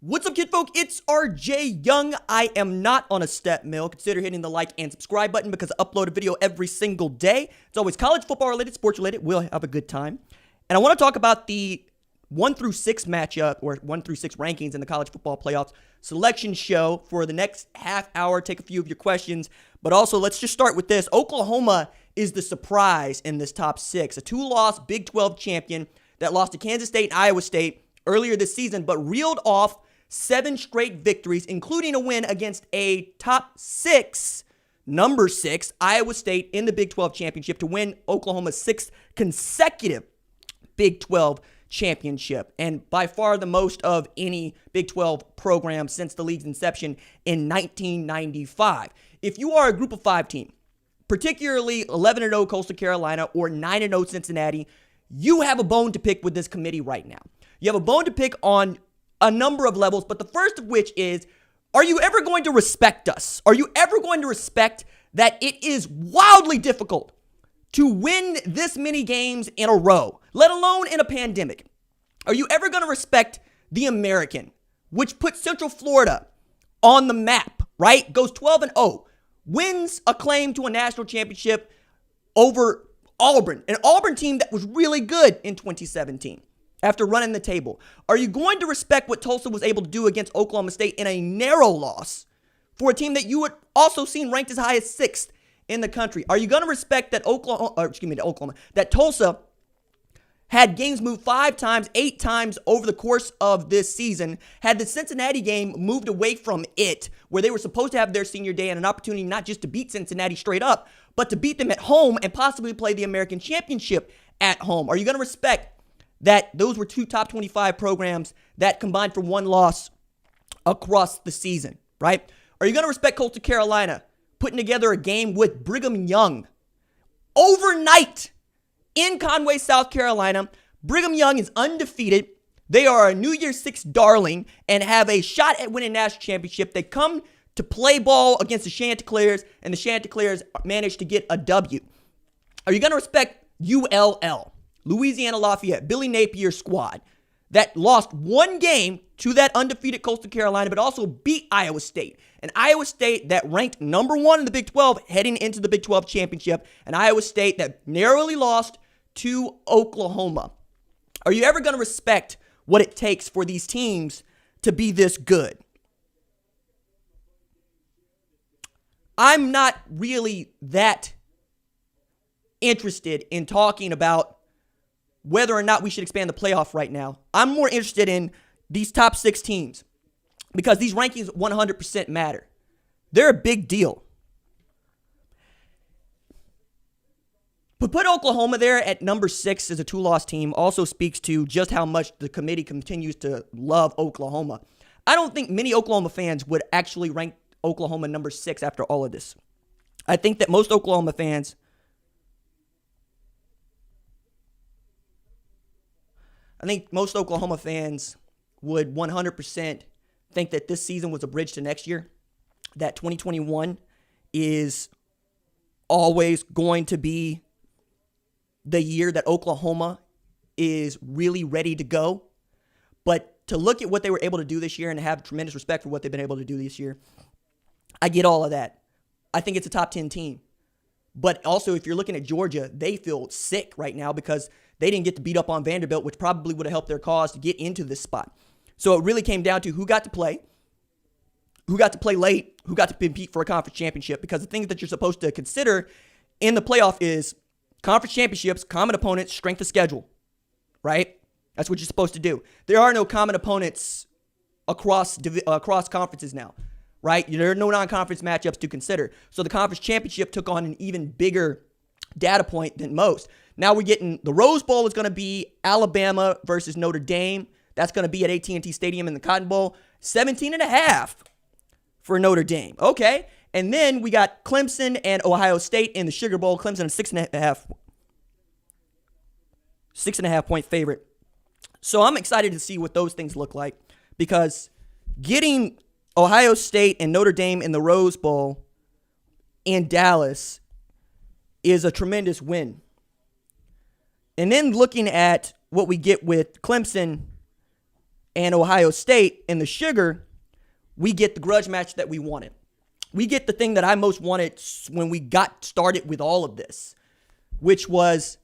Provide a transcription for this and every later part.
What's up, kid folk? It's RJ Young. I am not on a step mill. Consider hitting the like and subscribe button because I upload a video every single day. It's always college football related, sports related. We'll have a good time. And I want to talk about the 1 through 6 matchup or 1 through 6 rankings in the college football playoffs selection show for the next half hour. Take a few of your questions. But also, let's just start with this. Oklahoma is the surprise in this top 6. A 2-loss Big 12 champion that lost to Kansas State and Iowa State earlier this season, but reeled off 7 straight victories, including a win against a top 6, number 6, Iowa State in the Big 12 championship to win Oklahoma's 6th consecutive Big 12 championship, and by far the most of any Big 12 program since the league's inception in 1995. If you are a Group of 5 team, particularly 11-0 Coastal Carolina or 9-0 Cincinnati, you have a bone to pick with this committee right now. You have a bone to pick on a number of levels, but the first of which is, are you ever going to respect us? Are you ever going to respect that it is wildly difficult to win this many games in a row, let alone in a pandemic? Are you ever going to respect the American, which puts Central Florida on the map, right? Goes 12-0, wins a claim to a national championship over Auburn, an Auburn team that was really good in 2017. After running the table, are you going to respect what Tulsa was able to do against Oklahoma State in a narrow loss for a team that you had also seen ranked as high as 6th in the country? Are you going to respect that that Tulsa had games moved 5 times, 8 times over the course of this season, had the Cincinnati game moved away from it, where they were supposed to have their senior day and an opportunity not just to beat Cincinnati straight up, but to beat them at home and possibly play the American Championship at home? Are you going to respect that those were 2 top 25 programs that combined for 1 loss across the season, right? Are you going to respect Coastal Carolina putting together a game with Brigham Young overnight in Conway, South Carolina? Brigham Young is undefeated. They are a New Year's 6 darling and have a shot at winning national championship. They come to play ball against the Chanticleers, and the Chanticleers managed to get a W. Are you going to respect ULL? Louisiana Lafayette, Billy Napier's squad that lost 1 game to that undefeated Coastal Carolina, but also beat Iowa State. An Iowa State that ranked number 1 in the Big 12 heading into the Big 12 championship. An Iowa State that narrowly lost to Oklahoma. Are you ever going to respect what it takes for these teams to be this good? I'm not really that interested in talking about whether or not we should expand the playoff right now. I'm more interested in these top 6 teams because these rankings 100% matter. They're a big deal. But put Oklahoma there at number 6 as a 2-loss team also speaks to just how much the committee continues to love Oklahoma. I don't think many Oklahoma fans would actually rank Oklahoma number 6 after all of this. I think that most Oklahoma fans would 100% think that this season was a bridge to next year, that 2021 is always going to be the year that Oklahoma is really ready to go. But to look at what they were able to do this year and have tremendous respect for what they've been able to do this year, I get all of that. I think it's a top 10 team. But also, if you're looking at Georgia, they feel sick right now because they didn't get to beat up on Vanderbilt, which probably would have helped their cause to get into this spot. So it really came down to who got to play late, who got to compete for a conference championship. Because the things that you're supposed to consider in the playoff is conference championships, common opponents, strength of schedule, right? That's what you're supposed to do. There are no common opponents across conferences now, right? There are no non-conference matchups to consider. So the conference championship took on an even bigger data point than most. Now we're getting the Rose Bowl is going to be Alabama versus Notre Dame. That's going to be at AT&T Stadium in the Cotton Bowl. 17.5 for Notre Dame. Okay. And then we got Clemson and Ohio State in the Sugar Bowl. Clemson a 6.5 point favorite. So I'm excited to see what those things look like because getting Ohio State and Notre Dame in the Rose Bowl in Dallas is a tremendous win. And then looking at what we get with Clemson and Ohio State and the sugar, we get the grudge match that we wanted. We get the thing that I most wanted when we got started with all of this, which was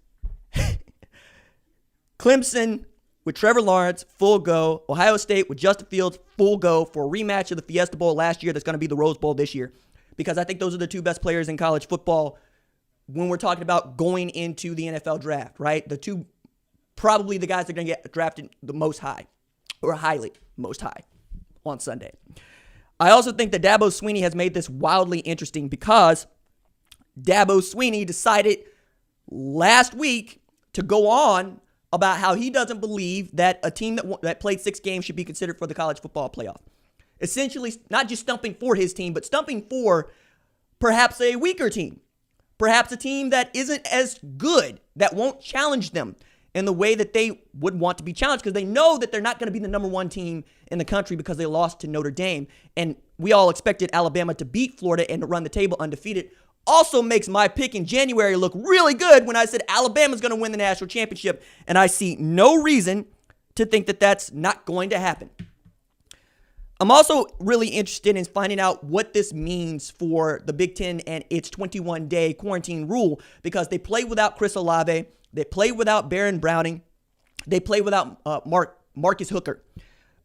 Clemson with Trevor Lawrence, full go. Ohio State with Justin Fields, full go for a rematch of the Fiesta Bowl last year that's going to be the Rose Bowl this year. Because I think those are the two best players in college football when we're talking about going into the NFL draft, right? The two, probably the guys that are going to get drafted the most high, or highly most high on Sunday. I also think that Dabo Swinney has made this wildly interesting because Dabo Swinney decided last week to go on about how he doesn't believe that a team that played 6 games should be considered for the college football playoff. Essentially, not just stumping for his team, but stumping for perhaps a weaker team. Perhaps a team that isn't as good, that won't challenge them in the way that they would want to be challenged because they know that they're not going to be the number 1 team in the country because they lost to Notre Dame. And we all expected Alabama to beat Florida and to run the table undefeated. Also makes my pick in January look really good when I said Alabama's going to win the national championship. And I see no reason to think that that's not going to happen. I'm also really interested in finding out what this means for the Big Ten and its 21-day quarantine rule because they play without Chris Olave. They play without Baron Browning. They play without Marcus Hooker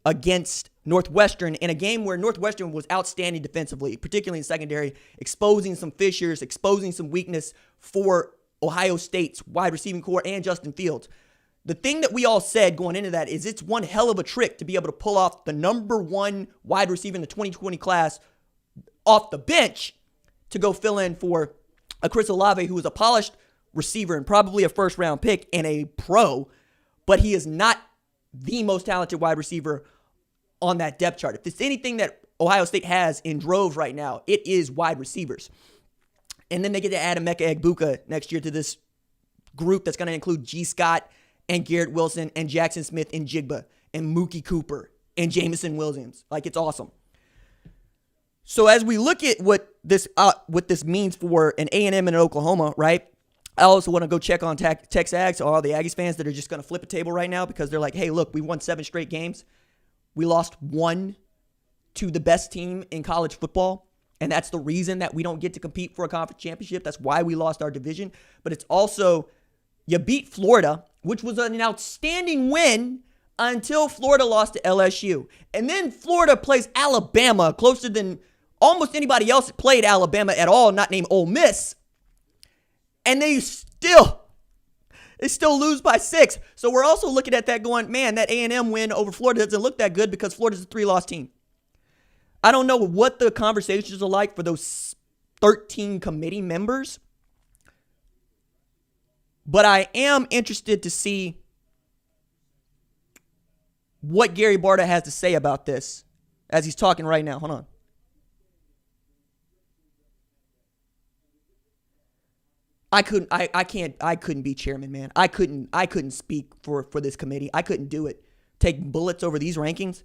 against Northwestern in a game where Northwestern was outstanding defensively, particularly in secondary, exposing some fissures, exposing some weakness for Ohio State's wide receiving core and Justin Fields. The thing that we all said going into that is it's one hell of a trick to be able to pull off the number 1 wide receiver in the 2020 class off the bench to go fill in for a Chris Olave who is a polished receiver and probably a first-round pick and a pro, but he is not the most talented wide receiver on that depth chart. If there's anything that Ohio State has in droves right now, it is wide receivers. And then they get to add Emeka Egbuka next year to this group that's going to include G. Scott and Garrett Wilson and Jackson Smith and Jigba and Mookie Cooper and Jamison Williams. Like, it's awesome. So as we look at what this means for an A&M and an Oklahoma, right? I also want to go check on Tex Ags, all the Aggies fans that are just going to flip a table right now because they're like, hey, look, we won 7 straight games. We lost 1 to the best team in college football. And that's the reason that we don't get to compete for a conference championship. That's why we lost our division. But it's also, you beat Florida, which was an outstanding win until Florida lost to LSU. And then Florida plays Alabama closer than almost anybody else that played Alabama at all, not named Ole Miss. And they still lose by 6. So we're also looking at that going, man, that A&M win over Florida doesn't look that good because Florida's a 3-loss team. I don't know what the conversations are like for those 13 committee members, but I am interested to see what Gary Barta has to say about this as he's talking right now. Hold on. I couldn't be chairman, man. I couldn't speak for this committee. I couldn't do it. Take bullets over these rankings.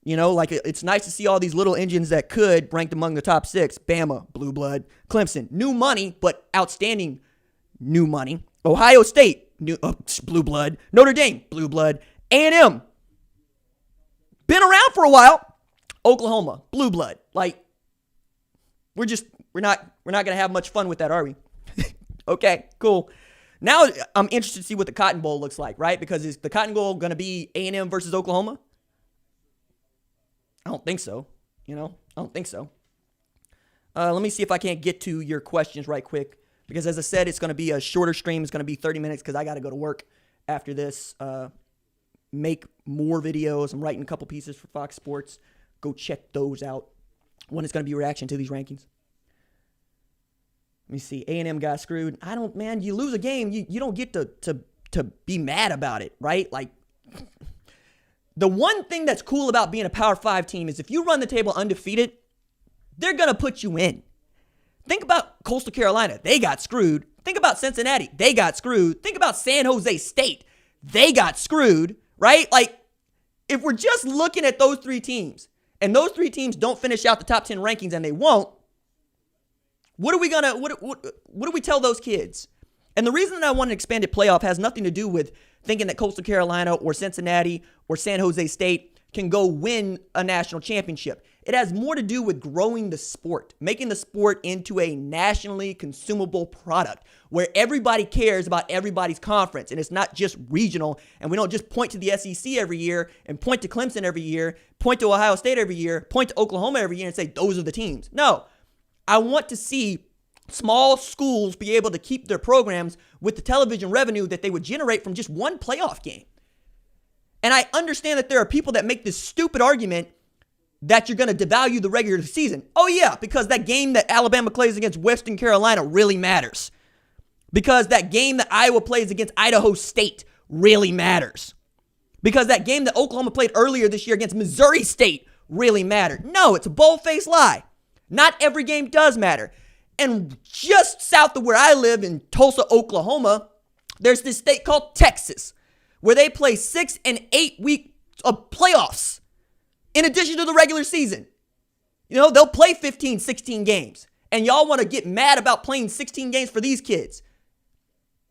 You know, like it's nice to see all these little engines that could ranked among the top 6. Bama, blue blood. Clemson, new money, but outstanding new money. Ohio State, blue blood. Notre Dame, blue blood. A&M, been around for a while. Oklahoma, blue blood. Like, we're not going to have much fun with that, are we? Okay, cool. Now I'm interested to see what the Cotton Bowl looks like, right? Because is the Cotton Bowl going to be A&M versus Oklahoma? I don't think so. I don't think so. Let me see if I can't get to your questions right quick. Because as I said, it's going to be a shorter stream. It's going to be 30 minutes because I got to go to work after this. Make more videos. I'm writing a couple pieces for Fox Sports. Go check those out. When it's going to be a reaction to these rankings. Let me see. A&M got screwed. You lose a game. You don't get to be mad about it, right? Like, the one thing that's cool about being a Power 5 team is if you run the table undefeated, they're going to put you in. Think about Coastal Carolina. They got screwed. Think about Cincinnati. They got screwed. Think about San Jose State. They got screwed, right? Like, if we're just looking at those 3 teams, and those 3 teams don't finish out the top 10 rankings, and they won't, what do we tell those kids? And the reason that I want an expanded playoff has nothing to do with thinking that Coastal Carolina or Cincinnati or San Jose State can go win a national championship. It has more to do with growing the sport, making the sport into a nationally consumable product where everybody cares about everybody's conference and it's not just regional. And we don't just point to the SEC every year and point to Clemson every year, point to Ohio State every year, point to Oklahoma every year and say those are the teams. No, I want to see small schools be able to keep their programs with the television revenue that they would generate from just one playoff game. And I understand that there are people that make this stupid argument that you're going to devalue the regular season. Oh, yeah, because that game that Alabama plays against Western Carolina really matters. Because that game that Iowa plays against Idaho State really matters. Because that game that Oklahoma played earlier this year against Missouri State really mattered. No, it's a bold-faced lie. Not every game does matter. And just south of where I live in Tulsa, Oklahoma, there's this state called Texas, where they play 6 and 8 week of playoffs in addition to the regular season. You know, they'll play 15, 16 games. And y'all want to get mad about playing 16 games for these kids,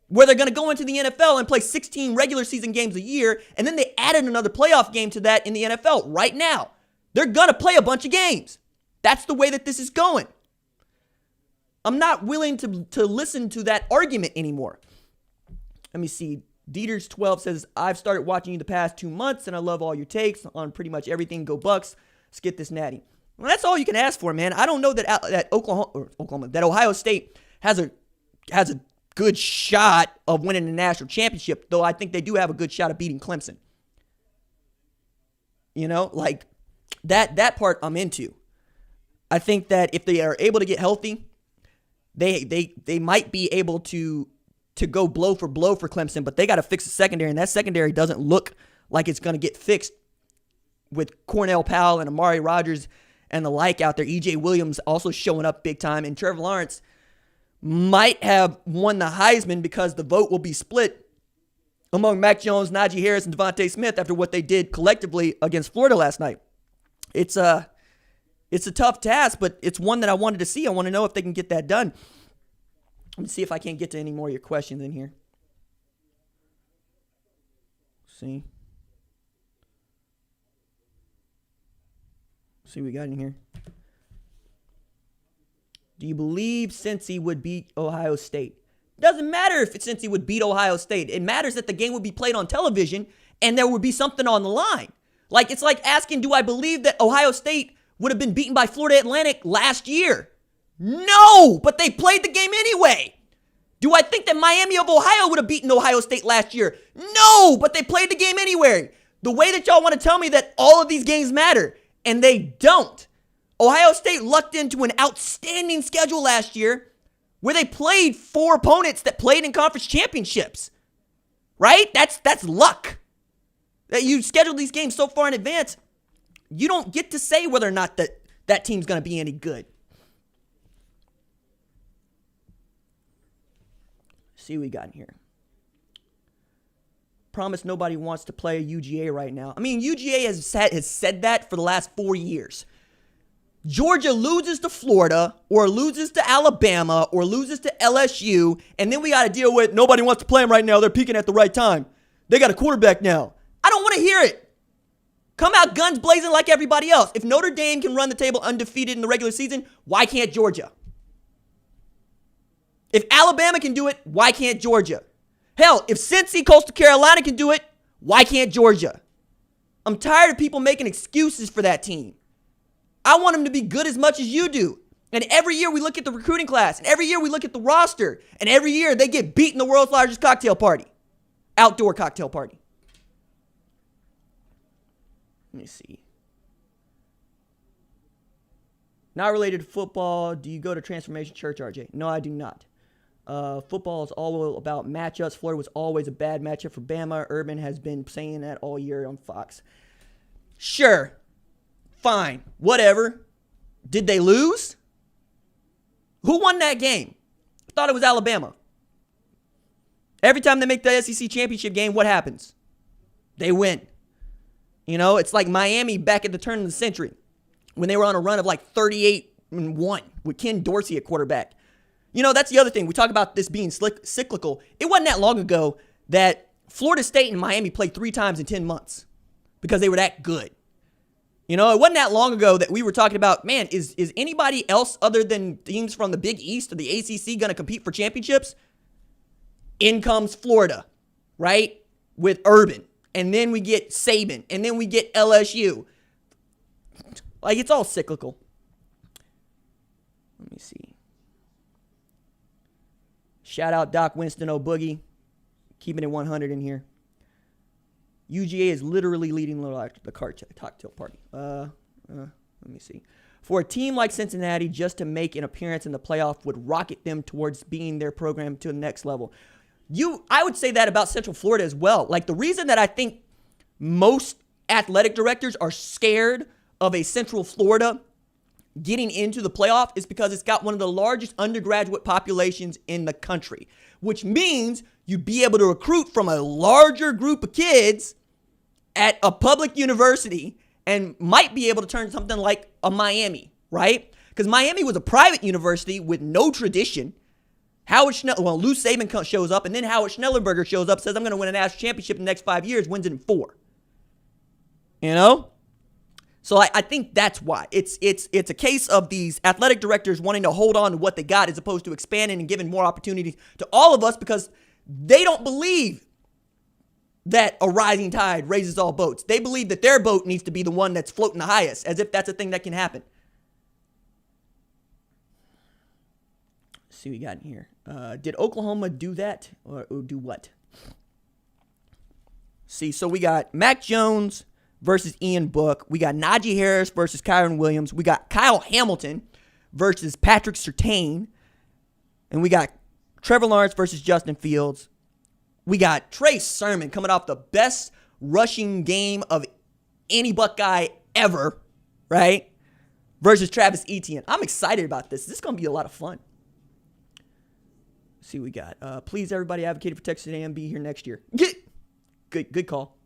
where they're going to go into the NFL and play 16 regular season games a year, and then they added another playoff game to that in the NFL right now. They're going to play a bunch of games. That's the way that this is going. I'm not willing to listen to that argument anymore. Let me see. Dieters12 says, I've started watching you the past 2 months, and I love all your takes on pretty much everything. Go Bucks. Let's get this natty. Well, that's all you can ask for, man. I don't know that that Ohio State has a good shot of winning the national championship, though I think they do have a good shot of beating Clemson. You know, like that part I'm into. I think that if they are able to get healthy, they might be able to go blow for Clemson, but they got to fix the secondary, and that secondary doesn't look like it's going to get fixed with Cornell Powell and Amari Rodgers and the like out there. EJ Williams also showing up big time, and Trevor Lawrence might have won the Heisman because the vote will be split among Mac Jones, Najee Harris, and Devontae Smith after what they did collectively against Florida last night. It's a tough task, but it's one that I wanted to see. I want to know if they can get that done. Let me see if I can't get to any more of your questions in here. See what we got in here. Do you believe Cincy would beat Ohio State? Doesn't matter if Cincy would beat Ohio State. It matters that the game would be played on television and there would be something on the line. Like, it's like asking, do I believe that Ohio State would have been beaten by Florida Atlantic last year? No, but they played the game anyway. Do I think that Miami of Ohio would have beaten Ohio State last year? No, but they played the game anyway. The way that y'all want to tell me that all of these games matter, and they don't. Ohio State lucked into an outstanding schedule last year where they played 4 opponents that played in conference championships. Right? That's luck. That you scheduled these games so far in advance, you don't get to say whether or not that team's going to be any good. See what we got in here. Promise nobody wants to play UGA right now. I mean, UGA has said that for the last 4 years. Georgia loses to Florida or loses to Alabama or loses to LSU, and then we got to deal with nobody wants to play them right now. They're peaking at the right time. They got a quarterback now. I don't want to hear it. Come out guns blazing like everybody else. If Notre Dame can run the table undefeated in the regular season, why can't Georgia? If Alabama can do it, why can't Georgia? Hell, if Cincy, Coastal Carolina can do it, why can't Georgia? I'm tired of people making excuses for that team. I want them to be good as much as you do. And every year we look at the recruiting class, and every year we look at the roster, and every year they get beat in the world's largest cocktail party. Outdoor cocktail party. Let me see. Not related to football. Do you go to Transformation Church, RJ? No, I do not. Football is all about matchups. Florida was always a bad matchup for Bama. Urban has been saying that all year on Fox. Sure. Fine. Whatever. Did they lose? Who won that game? I thought it was Alabama. Every time they make the SEC championship game, what happens? They win. You know, it's like Miami back at the turn of the century when they were on a run of like 38-1 with Ken Dorsey at quarterback. That's the other thing. We talk about this being cyclical. It wasn't that long ago that Florida State and Miami played 3 times in 10 months because they were that good. It wasn't that long ago that we were talking about, man, is anybody else other than teams from the Big East or the ACC going to compete for championships? In comes Florida, right, with Urban. And then we get Saban. And then we get LSU. Like, it's all cyclical. Let me see. Shout out Doc Winston O'Boogie. Keeping it 100 in here. UGA is literally leading the cocktail party. Let me see. For a team like Cincinnati, just to make an appearance in the playoff would rocket them towards being their program to the next level. I would say that about Central Florida as well. Like, the reason that I think most athletic directors are scared of a Central Florida getting into the playoff is because it's got one of the largest undergraduate populations in the country, which means you'd be able to recruit from a larger group of kids at a public university and might be able to turn something like a Miami, right? Because Miami was a private university with no tradition. Lou Saban shows up, and then Howard Schnellenberger shows up, says, I'm going to win a national championship in the next 5 years, wins it in 4. So I think that's why. It's a case of these athletic directors wanting to hold on to what they got as opposed to expanding and giving more opportunities to all of us because they don't believe that a rising tide raises all boats. They believe that their boat needs to be the one that's floating the highest, as if that's a thing that can happen. Let's see what we got in here. Did Oklahoma do that or do what? See, so we got Mac Jones versus Ian Book. We got Najee Harris versus Kyron Williams. We got Kyle Hamilton versus Patrick Surtain. And we got Trevor Lawrence versus Justin Fields. We got Trey Sermon coming off the best rushing game of any Buckeye ever, right? Versus Travis Etienne. I'm excited about this. This is going to be a lot of fun. Let's see what we got. Please, everybody, advocate for Texas A&M be here next year. Good call.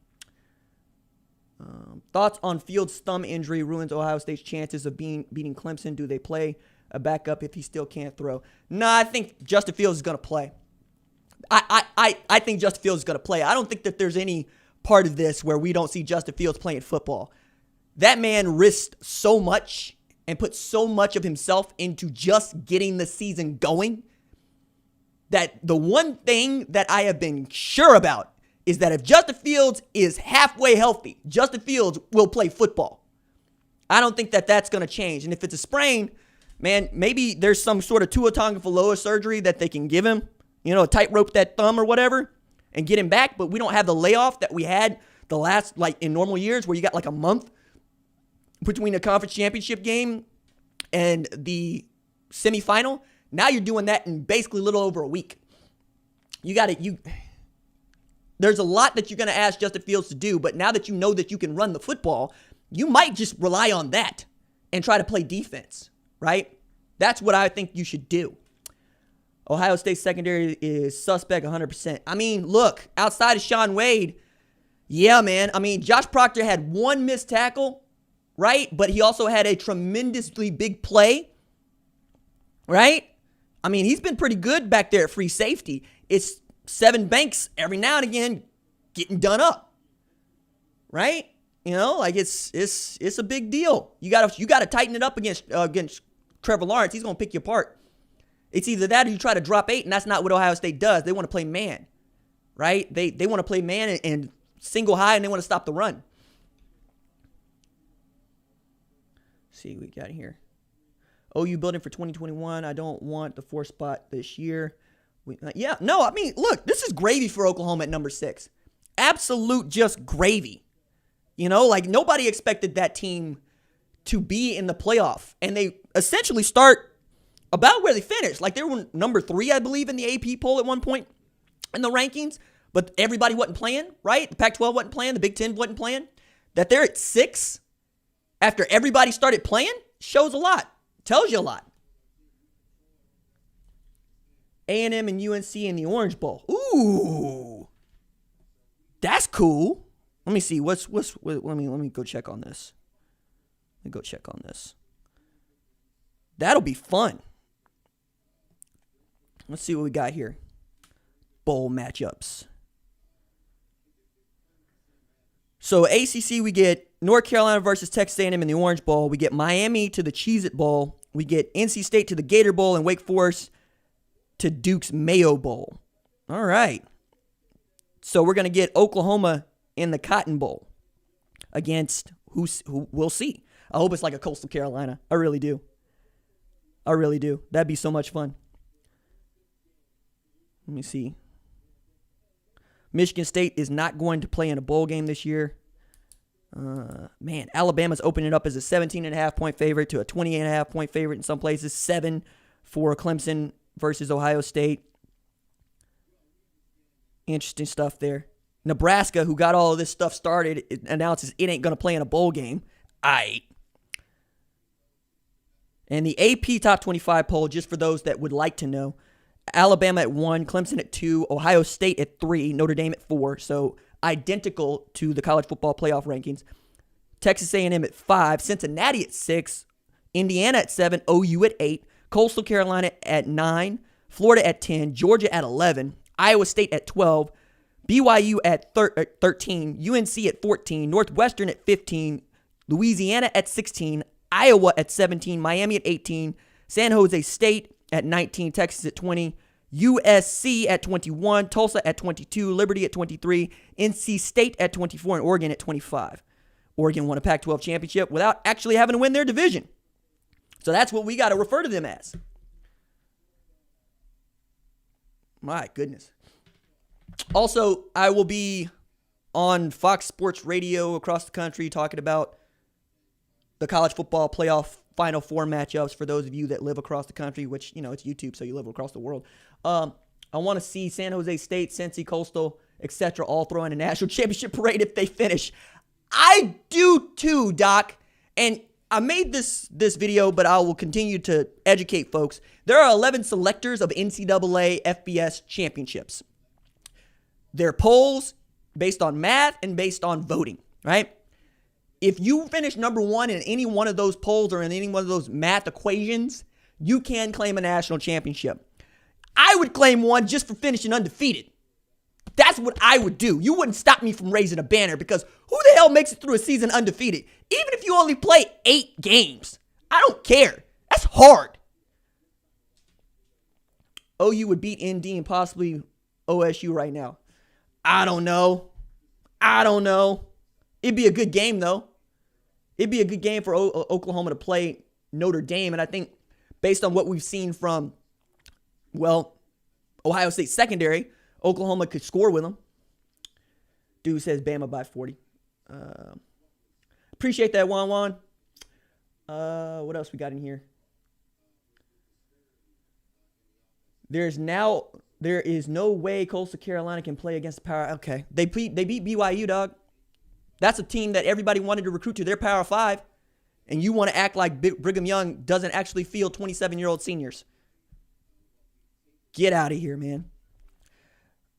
Thoughts on Fields' thumb injury ruins Ohio State's chances of beating Clemson. Do they play a backup if he still can't throw? No, I think Justin Fields is going to play. I think Justin Fields is going to play. I don't think that there's any part of this where we don't see Justin Fields playing football. That man risked so much and put so much of himself into just getting the season going that the one thing that I have been sure about is that if Justin Fields is halfway healthy, Justin Fields will play football. I don't think that that's going to change. And if it's a sprain, man, maybe there's some sort of Tua Tagovailoa surgery that they can give him, tightrope that thumb or whatever and get him back. But we don't have the layoff that we had the last, in normal years where you got a month between the conference championship game and the semifinal. Now you're doing that in basically a little over a week. There's a lot that you're going to ask Justin Fields to do, but now that you know that you can run the football, you might just rely on that and try to play defense, right? That's what I think you should do. Ohio State secondary is suspect 100%. I mean, look, outside of Sean Wade, yeah, man. I mean, Josh Proctor had one missed tackle, right? But he also had a tremendously big play, right? I mean, he's been pretty good back there at free safety. It's Sevyn Banks every now and again getting done up, right? It's a big deal. You gotta tighten it up against Trevor Lawrence. He's gonna pick you apart. It's either that or you try to drop 8, and that's not what Ohio State does. They want to play man, right? They want to play man and single high, and they want to stop the run. Let's see what we got here. OU building for 2021. I don't want the 4th spot this year. Look, this is gravy for Oklahoma at number 6. Absolute just gravy. Nobody expected that team to be in the playoff. And they essentially start about where they finished. They were number 3, I believe, in the AP poll at one point in the rankings. But everybody wasn't playing, right? The Pac-12 wasn't playing. The Big Ten wasn't playing. That they're at 6 after everybody started playing shows a lot. Tells you a lot. A&M and UNC in the Orange Bowl. Ooh, that's cool. Let me see. Let me go check on this. That'll be fun. Let's see what we got here. Bowl matchups. So ACC, we get North Carolina versus Texas A&M in the Orange Bowl. We get Miami to the Cheez-It Bowl. We get NC State to the Gator Bowl and Wake Forest to Duke's Mayo Bowl. All right. So we're going to get Oklahoma in the Cotton Bowl against who we'll see. I hope it's like a Coastal Carolina. I really do. That'd be so much fun. Let me see. Michigan State is not going to play in a bowl game this year. Alabama's opening it up as a 17.5-point favorite to a 28.5-point favorite in some places. 7 for Clemson versus Ohio State. Interesting stuff there. Nebraska, who got all of this stuff started, it announces it ain't going to play in a bowl game. And the AP Top 25 poll, just for those that would like to know, Alabama at 1, Clemson at 2, Ohio State at 3, Notre Dame at 4. So identical to the college football playoff rankings. Texas A&M at 5, Cincinnati at 6, Indiana at 7, OU at 8, Coastal Carolina at 9, Florida at 10, Georgia at 11, Iowa State at 12, BYU at 13, UNC at 14, Northwestern at 15, Louisiana at 16, Iowa at 17, Miami at 18, San Jose State at 19, Texas at 20, USC at 21, Tulsa at 22, Liberty at 23, NC State at 24, and Oregon at 25. Oregon won a Pac-12 championship without actually having to win their division. So that's what we got to refer to them as. My goodness. Also, I will be on Fox Sports Radio across the country talking about the college football playoff Final Four matchups for those of you that live across the country, which, it's YouTube, so you live across the world. I want to see San Jose State, Cincy, Coastal, etc. all throw in a national championship parade if they finish. I do too, Doc. And I made this video, but I will continue to educate folks. There are 11 selectors of NCAA FBS championships. They're polls based on math and based on voting, right? If you finish number 1 in any one of those polls or in any one of those math equations, you can claim a national championship. I would claim one just for finishing undefeated. That's what I would do. You wouldn't stop me from raising a banner because who the hell makes it through a season undefeated? Even if you only play 8 games. I don't care. That's hard. OU would beat ND and possibly OSU right now. I don't know. It'd be a good game, though. It'd be a good game for Oklahoma to play Notre Dame. And I think based on what we've seen from, Ohio State secondary, Oklahoma could score with them. Dude says Bama by 40. Appreciate that, Juan. What else we got in here? There is no way Coastal Carolina can play against the power. Okay. They beat BYU, dog. That's a team that everybody wanted to recruit to their Power 5. And you want to act like Brigham Young doesn't actually field 27-year-old seniors. Get out of here, man.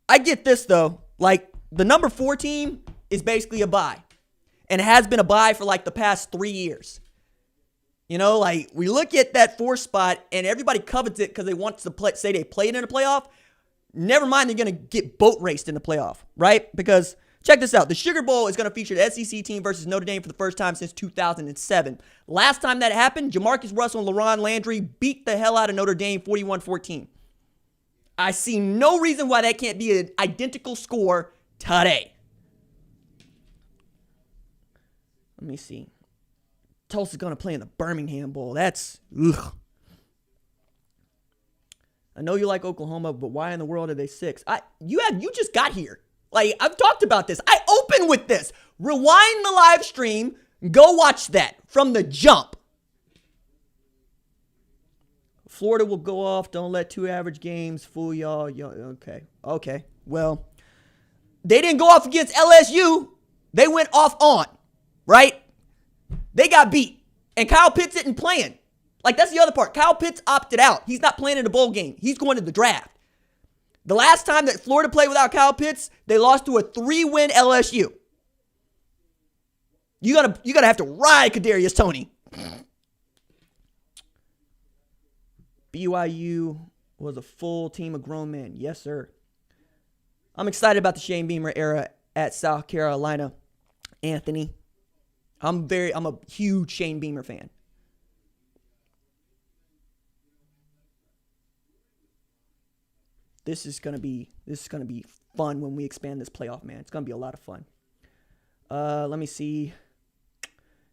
I get this, though. Like, the number 4 team is basically a bye. And it has been a bye for, the past 3 years. We look at that 4 spot, and everybody covets it because they want to say they played in a playoff. Never mind, they're going to get boat raced in the playoff, right? Because check this out. The Sugar Bowl is going to feature the SEC team versus Notre Dame for the first time since 2007. Last time that happened, Jamarcus Russell and LaRon Landry beat the hell out of Notre Dame 41-14. I see no reason why that can't be an identical score today. Let me see. Tulsa's going to play in the Birmingham Bowl. That's, ugh. I know you like Oklahoma, but why in the world are they 6? You just got here. I've talked about this. I opened with this. Rewind the live stream. Go watch that from the jump. Florida will go off. Don't let 2 average games fool y'all. Okay. Well, they didn't go off against LSU. They went off on, right? They got beat. And Kyle Pitts isn't playing. That's the other part. Kyle Pitts opted out. He's not playing in the bowl game. He's going to the draft. The last time that Florida played without Kyle Pitts, they lost to a 3-win LSU. You gotta have to ride Kadarius Toney. BYU was a full team of grown men. Yes, sir. I'm excited about the Shane Beamer era at South Carolina, Anthony. I'm a huge Shane Beamer fan. This is gonna be fun when we expand this playoff, man. It's gonna be a lot of fun. Let me see.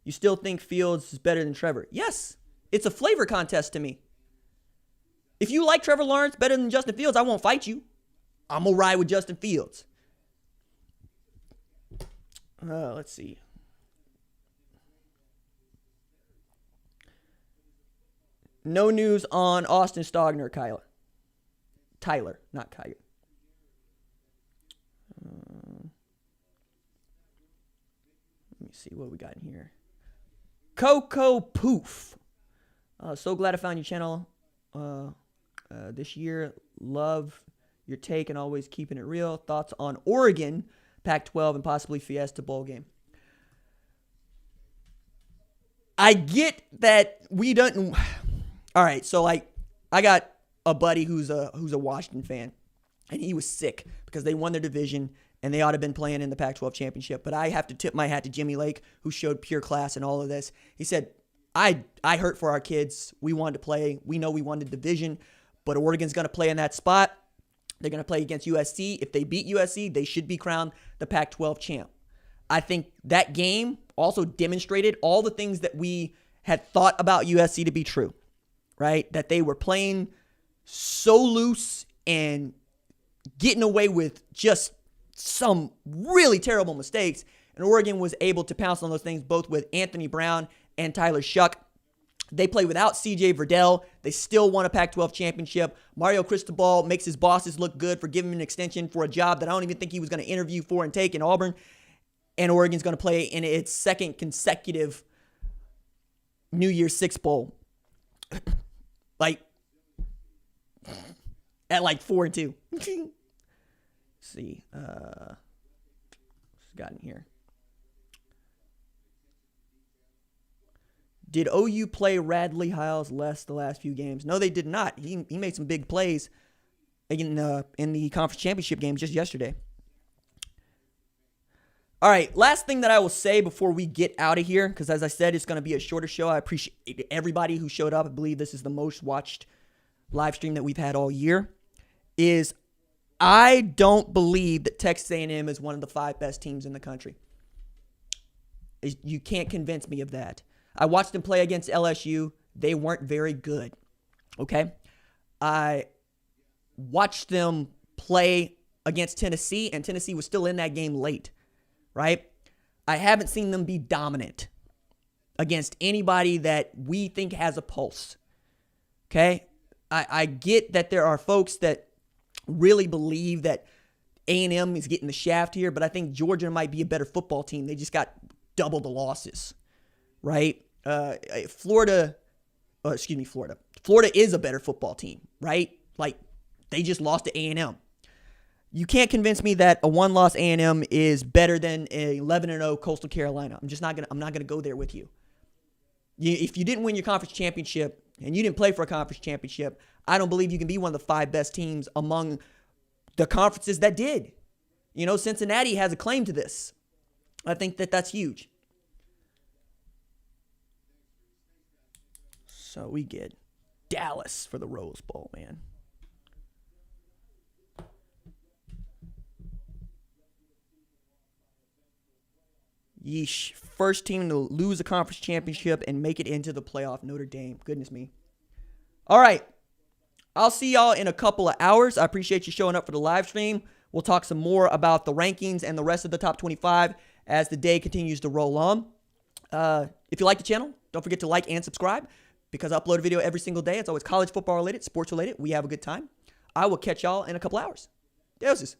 You still think Fields is better than Trevor? Yes. It's a flavor contest to me. If you like Trevor Lawrence better than Justin Fields, I won't fight you. I'm gonna ride with Justin Fields. Let's see. No news on Austin Stogner, Tyler, not Kyler. Let me see what we got in here. Coco Poof. So glad I found your channel this year. Love your take and always keeping it real. Thoughts on Oregon, Pac-12, and possibly Fiesta Bowl game. I get that we don't. All right, so I got a buddy who's a Washington fan, and he was sick because they won their division and they ought to have been playing in the Pac-12 championship. But I have to tip my hat to Jimmy Lake, who showed pure class in all of this. He said, I hurt for our kids. We wanted to play. We know we won the division, but Oregon's going to play in that spot. They're going to play against USC. If they beat USC, they should be crowned the Pac-12 champ. I think that game also demonstrated all the things that we had thought about USC to be true, right? That they were playing so loose and getting away with just some really terrible mistakes. And Oregon was able to pounce on those things both with Anthony Brown and Tyler Shuck. They play without CJ Verdell. They still won a Pac-12 championship. Mario Cristobal makes his bosses look good for giving him an extension for a job that I don't even think he was going to interview for and take in Auburn. And Oregon's going to play in its second consecutive New Year's Six Bowl. At 4-2. Let's see. What's got in here? Did OU play Radley Hiles less the last few games? No, they did not. He made some big plays in the conference championship game just yesterday. All right, last thing that I will say before we get out of here, because as I said, it's going to be a shorter show. I appreciate everybody who showed up. I believe this is the most watched live stream that we've had all year. Is I don't believe that Texas A&M is one of the 5 best teams in the country. You can't convince me of that. I watched them play against LSU. They weren't very good, okay? I watched them play against Tennessee, and Tennessee was still in that game late, right? I haven't seen them be dominant against anybody that we think has a pulse, okay? I get that there are folks that really believe that A&M is getting the shaft here, but I think Georgia might be a better football team. They just got double the losses, right? Florida is a better football team, right? They just lost to A&M. You can't convince me that a one-loss A&M is better than a 11-0 Coastal Carolina. I'm not gonna go there with you. If you didn't win your conference championship and you didn't play for a conference championship, I don't believe you can be one of the 5 best teams among the conferences that did. Cincinnati has a claim to this. I think that that's huge. So we get Dallas for the Rose Bowl, man. Yeesh. First team to lose a conference championship and make it into the playoff, Notre Dame. Goodness me. All right. I'll see y'all in a couple of hours. I appreciate you showing up for the live stream. We'll talk some more about the rankings and the rest of the top 25 as the day continues to roll on. If you like the channel, don't forget to like and subscribe because I upload a video every single day. It's always college football related, sports related. We have a good time. I will catch y'all in a couple hours. Deuces.